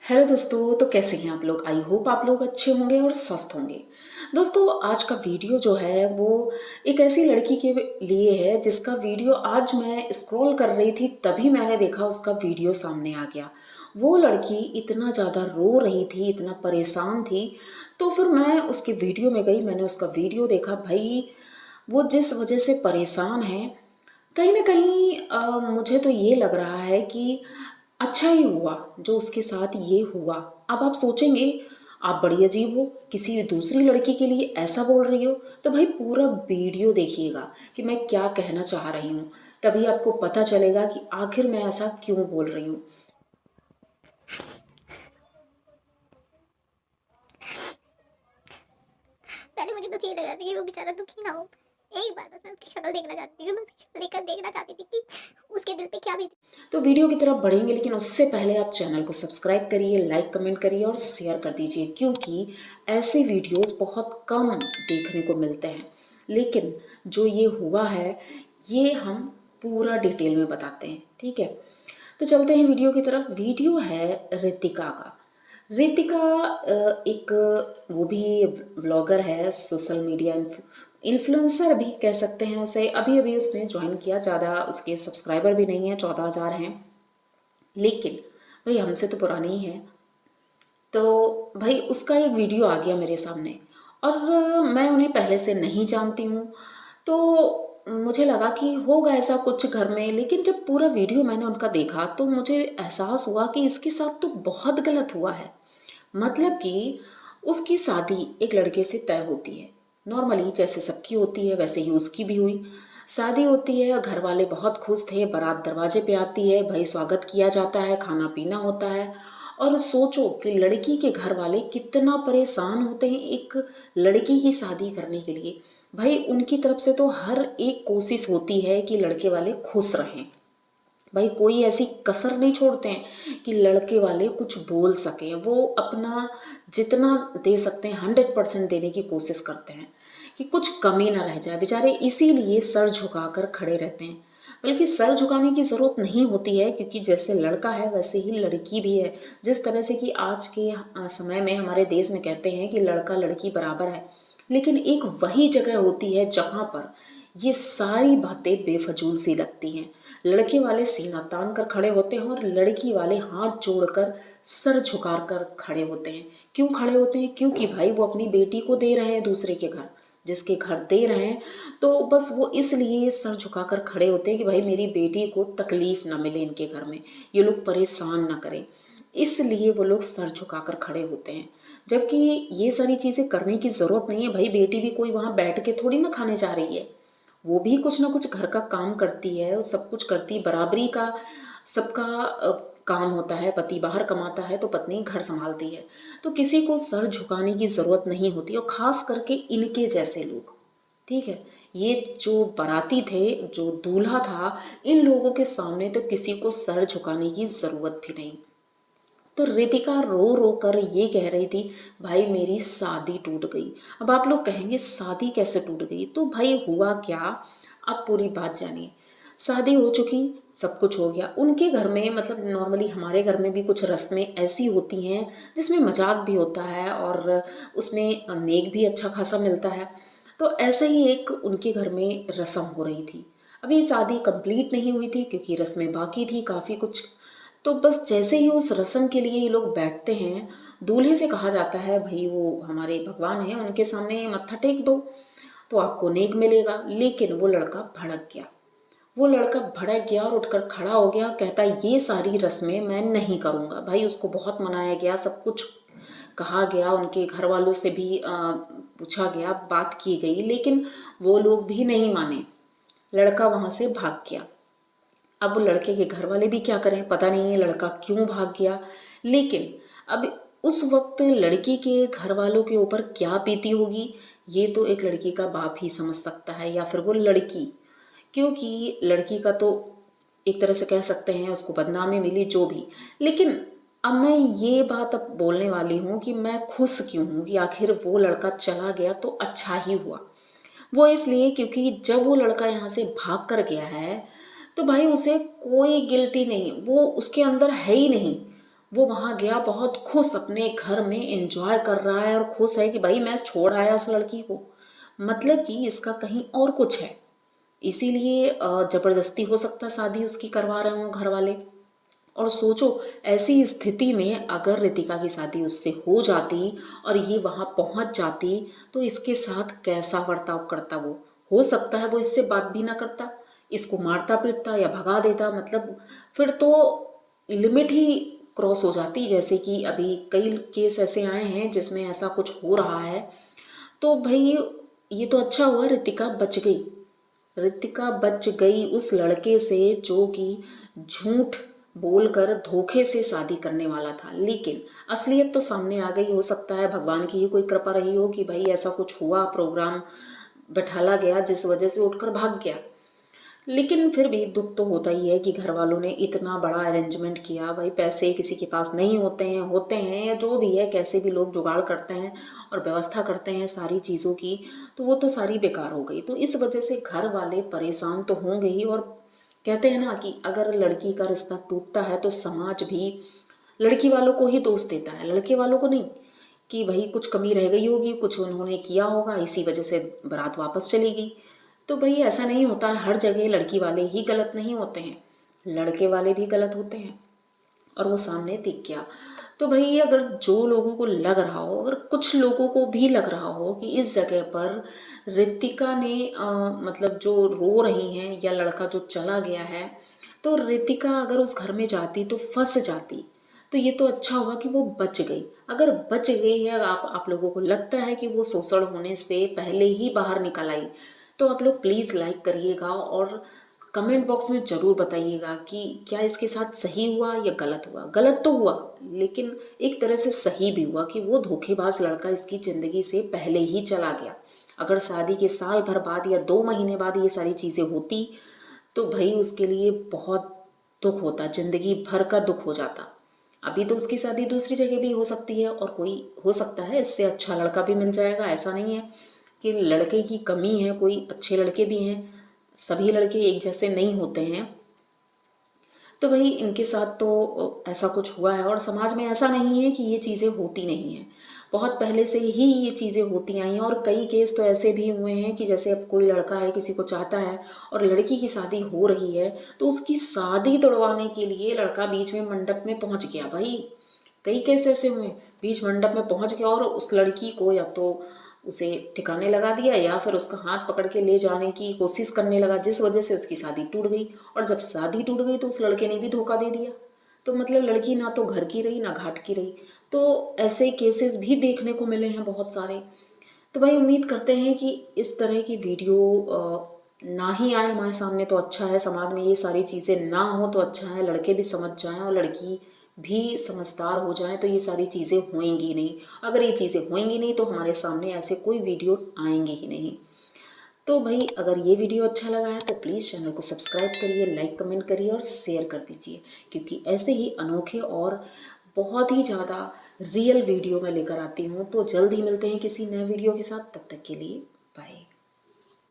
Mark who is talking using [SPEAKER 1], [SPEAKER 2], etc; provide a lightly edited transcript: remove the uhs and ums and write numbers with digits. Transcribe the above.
[SPEAKER 1] Hello दोस्तों, तो कैसे हैं आप लोग। आई होप आप लोग अच्छे होंगे और स्वस्थ होंगे। दोस्तों, आज का वीडियो जो है वो एक ऐसी लड़की के लिए है जिसका वीडियो आज मैं स्क्रॉल कर रही थी, तभी मैंने देखा उसका वीडियो सामने आ गया। वो लड़की इतना ज़्यादा रो रही थी, इतना परेशान थी। तो फिर मैं उसके वीडियो में गई, मैंने उसका वीडियो देखा। भाई, वो जिस वजह से परेशान है, कहीं न कहीं मुझे तो ये लग रहा है कि अच्छा ही हुआ जो उसके साथ ये हुआ। अब आप सोचेंगे, आप बड़ी अजीब हो, किसी दूसरी लड़की के लिए ऐसा बोल रही हो। तो भाई पूरा वीडियो देखिएगा कि मैं क्या कहना चाह रही हूँ, तभी आपको पता चलेगा कि आखिर मैं ऐसा क्यों बोल रही हूँ।
[SPEAKER 2] पहले मुझे बस ये लगा था कि वो बेचारा दुखी ना हो। एक बार बस मैं उसकी शक्ल देखना चाहती थी। मैं उसकी शक्ल देखकर देखना चाहती थी कि उसके दिल पे क्या बीती।
[SPEAKER 1] तो वीडियो की तरफ बढ़ेंगे, लेकिन उससे पहले आप चैनल को सब्सक्राइब करिए, लाइक कमेंट करिए और शेयर कर दीजिए, क्योंकि ऐसे वीडियोस बहुत कम देखने को मिलते हैं। लेकिन जो ये हुआ है, ये हम पूरा डिटेल में बताते हैं, ठीक है। तो चलते हैं वीडियो की तरफ। वीडियो है रितिका का। रितिका एक वो भी व्लॉगर है, सोशल मीडिया इन्फ्लुएंसर भी कह सकते हैं उसे। अभी अभी उसने ज्वाइन किया, ज़्यादा उसके सब्सक्राइबर भी नहीं है, 14,000 हैं। लेकिन भाई हमसे तो पुरानी ही है। तो भाई उसका एक वीडियो आ गया मेरे सामने, और मैं उन्हें पहले से नहीं जानती हूँ। तो मुझे लगा कि होगा ऐसा कुछ घर में, लेकिन जब पूरा वीडियो मैंने उनका देखा तो मुझे एहसास हुआ कि इसके साथ तो बहुत गलत हुआ है। मतलब कि उसकी शादी एक लड़के से तय होती है, नॉर्मली जैसे सबकी होती है वैसे ही उसकी भी हुई। शादी होती है, घर वाले बहुत खुश थे, बारात दरवाजे पे आती है, भाई स्वागत किया जाता है, खाना पीना होता है। और सोचो कि लड़की के घर वाले कितना परेशान होते हैं एक लड़की की शादी करने के लिए। भाई उनकी तरफ से तो हर एक कोशिश होती है कि लड़के वाले खुश रहें। भाई कोई ऐसी कसर नहीं छोड़ते हैं कि लड़के वाले कुछ बोल सकें। वो अपना जितना दे सकते हैं 100% देने की कोशिश करते हैं कि कुछ कमी ना रह जाए बेचारे, इसीलिए सर झुकाकर खड़े रहते हैं। बल्कि सर झुकाने की ज़रूरत नहीं होती है, क्योंकि जैसे लड़का है वैसे ही लड़की भी है। जिस तरह से कि आज के समय में हमारे देश में कहते हैं कि लड़का लड़की बराबर है, लेकिन एक वही जगह होती है जहाँ पर ये सारी बातें बेफजूल सी लगती हैं। लड़के वाले सीना तान कर खड़े होते हैं और लड़की वाले हाथ जोड़कर सर झुका कर खड़े होते हैं। क्यों खड़े होते हैं? क्योंकि भाई वो अपनी बेटी को दे रहे हैं दूसरे के घर, जिसके घर दे रहे हैं। तो बस वो इसलिए सर झुकाकर खड़े होते हैं कि भाई मेरी बेटी को तकलीफ ना मिले, इनके घर में ये लोग परेशान ना करें, इसलिए वो लोग सर झुकाकर खड़े होते हैं। जबकि ये सारी चीज़ें करने की ज़रूरत नहीं है। भाई बेटी भी कोई वहाँ बैठ के थोड़ी ना खाने जा रही है, वो भी कुछ ना कुछ घर का काम करती है, सब कुछ करती है। बराबरी का सबका काम होता है। पति बाहर कमाता है तो पत्नी घर संभालती है। तो किसी को सर झुकाने की ज़रूरत नहीं होती, और ख़ास करके इनके जैसे लोग, ठीक है। ये जो बाराती थे, जो दूल्हा था, इन लोगों के सामने तो किसी को सर झुकाने की ज़रूरत भी नहीं। तो रितिका रो रो कर ये कह रही थी, भाई मेरी शादी टूट गई। अब आप लोग कहेंगे शादी कैसे टूट गई? तो भाई हुआ क्या, आप पूरी बात जानिए। शादी हो चुकी, सब कुछ हो गया उनके घर में। मतलब नॉर्मली हमारे घर में भी कुछ रस्में ऐसी होती हैं जिसमें मजाक भी होता है और उसमें नेक भी अच्छा खासा मिलता है। तो ऐसे ही एक उनके घर में रस्म हो रही थी। अभी शादी कंप्लीट नहीं हुई थी क्योंकि रस्में बाकी थी काफ़ी कुछ। तो बस जैसे ही उस रस्म के लिए ये लोग बैठते हैं, दूल्हे से कहा जाता है, भाई वो हमारे भगवान हैं, उनके सामने मत्था टेक दो तो आपको नेक मिलेगा। लेकिन वो लड़का भड़क गया। वो लड़का भड़क गया और उठकर खड़ा हो गया, कहता ये सारी रस्में मैं नहीं करूँगा। भाई उसको बहुत मनाया गया, सब कुछ कहा गया, उनके घर वालों से भी पूछा गया, बात की गई, लेकिन वो लोग भी नहीं माने। लड़का वहाँ से भाग गया। अब वो लड़के के घर वाले भी क्या करें, पता नहीं है लड़का क्यों भाग गया। लेकिन अब उस वक्त लड़की के घर वालों के ऊपर क्या बीती होगी, ये तो एक लड़की का बाप ही समझ सकता है, या फिर वो लड़की। क्योंकि लड़की का तो एक तरह से कह सकते हैं उसको बदनामी मिली, जो भी। लेकिन अब मैं ये बात अब बोलने वाली हूँ कि मैं खुश क्यों हूँ कि आखिर वो लड़का चला गया तो अच्छा ही हुआ। वो इसलिए क्योंकि जब वो लड़का यहाँ से भाग कर गया है, तो भाई उसे कोई गिल्टी नहीं, वो उसके अंदर है ही नहीं। वो वहाँ गया बहुत खुश, अपने घर में एंजॉय कर रहा है और खुश है कि भाई मैं छोड़ आया उस लड़की को। मतलब कि इसका कहीं और कुछ है, इसीलिए जबरदस्ती हो सकता है शादी उसकी करवा रहे हों घर वाले। और सोचो, ऐसी स्थिति में अगर रितिका की शादी उससे हो जाती और ये वहाँ पहुँच जाती तो इसके साथ कैसा बर्ताव करता वो। हो सकता है वो इससे बात भी ना करता, इसको मारता पीटता या भगा देता। मतलब फिर तो लिमिट ही क्रॉस हो जाती, जैसे कि अभी कई केस ऐसे आए हैं जिसमें ऐसा कुछ हो रहा है। तो भाई ये तो अच्छा हुआ रितिका बच गई। रितिका बच गई उस लड़के से जो कि झूठ बोलकर धोखे से शादी करने वाला था, लेकिन असलियत तो सामने आ गई। हो सकता है भगवान की ही कोई कृपा रही हो कि भाई ऐसा कुछ हुआ, प्रोग्राम बैठाला गया जिस वजह से उठकर भाग गया। लेकिन फिर भी दुख तो होता ही है कि घर वालों ने इतना बड़ा अरेंजमेंट किया। भाई पैसे किसी के पास नहीं होते हैं या जो भी है, कैसे भी लोग जुगाड़ करते हैं और व्यवस्था करते हैं सारी चीज़ों की, तो वो तो सारी बेकार हो गई। तो इस वजह से घर वाले परेशान तो होंगे ही। और कहते हैं ना कि अगर लड़की का रिश्ता टूटता है तो समाज भी लड़की वालों को ही दोष देता है, लड़के वालों को नहीं, कि भाई कुछ कमी रह गई होगी, कुछ उन्होंने किया होगा, इसी वजह से बारात वापस चली गई। तो भाई ऐसा नहीं होता है, हर जगह लड़की वाले ही गलत नहीं होते हैं, लड़के वाले भी गलत होते हैं। और वो सामने दिख गया। तो भाई अगर जो लोगों को लग रहा हो, अगर कुछ लोगों को भी लग रहा हो कि इस जगह पर ऋतिका ने मतलब जो रो रही हैं या लड़का जो चला गया है, तो ऋतिका अगर उस घर में जाती तो फंस जाती। तो ये तो अच्छा हुआ कि वो बच गई। अगर बच गई है, आप लोगों को लगता है कि वो शोषण होने से पहले ही बाहर निकल आई, तो आप लोग प्लीज़ लाइक करिएगा और कमेंट बॉक्स में ज़रूर बताइएगा कि क्या इसके साथ सही हुआ या गलत हुआ। गलत तो हुआ, लेकिन एक तरह से सही भी हुआ कि वो धोखेबाज लड़का इसकी ज़िंदगी से पहले ही चला गया। अगर शादी के साल भर बाद या 2 महीने बाद ये सारी चीज़ें होती तो भाई उसके लिए बहुत दुख होता, ज़िंदगी भर का दुख हो जाता। अभी तो उसकी शादी दूसरी जगह भी हो सकती है और कोई हो सकता है इससे अच्छा लड़का भी मिल जाएगा। ऐसा नहीं है कि लड़के की कमी है, कोई अच्छे लड़के भी हैं, सभी लड़के एक जैसे नहीं होते हैं। तो भाई इनके साथ तो ऐसा कुछ हुआ है और समाज में ऐसा नहीं है कि ये चीज़ें होती नहीं हैं, बहुत पहले से ही ये चीज़ें होती आई हैं। और कई केस तो ऐसे भी हुए हैं कि जैसे अब कोई लड़का है, किसी को चाहता है और लड़की की शादी हो रही है, तो उसकी शादी तोड़वाने के लिए लड़का बीच में मंडप में पहुंच गया। भाई कई केस ऐसे हुए, बीच मंडप में पहुंच गया और उस लड़की को या तो उसे ठिकाने लगा दिया या फिर उसका हाथ पकड़ के ले जाने की कोशिश करने लगा, जिस वजह से उसकी शादी टूट गई। और जब शादी टूट गई तो उस लड़के ने भी धोखा दे दिया। तो मतलब लड़की ना तो घर की रही ना घाट की रही। तो ऐसे केसेस भी देखने को मिले हैं बहुत सारे। तो भाई उम्मीद करते हैं कि इस तरह की वीडियो ना ही आए हमारे सामने तो अच्छा है, समाज में ये सारी चीज़ें ना हो तो अच्छा है, लड़के भी समझ जाएं और लड़की भी समझदार हो जाए, तो ये सारी चीज़ें होएंगी नहीं। अगर ये चीज़ें होएंगी नहीं तो हमारे सामने ऐसे कोई वीडियो आएंगे ही नहीं। तो भाई अगर ये वीडियो अच्छा लगा है तो प्लीज़ चैनल को सब्सक्राइब करिए, लाइक कमेंट करिए और शेयर कर दीजिए, क्योंकि ऐसे ही अनोखे और बहुत ही ज़्यादा रियल वीडियो मैं लेकर आती हूँ। तो जल्द ही मिलते हैं किसी नए वीडियो के साथ, तब तक के लिए बाय।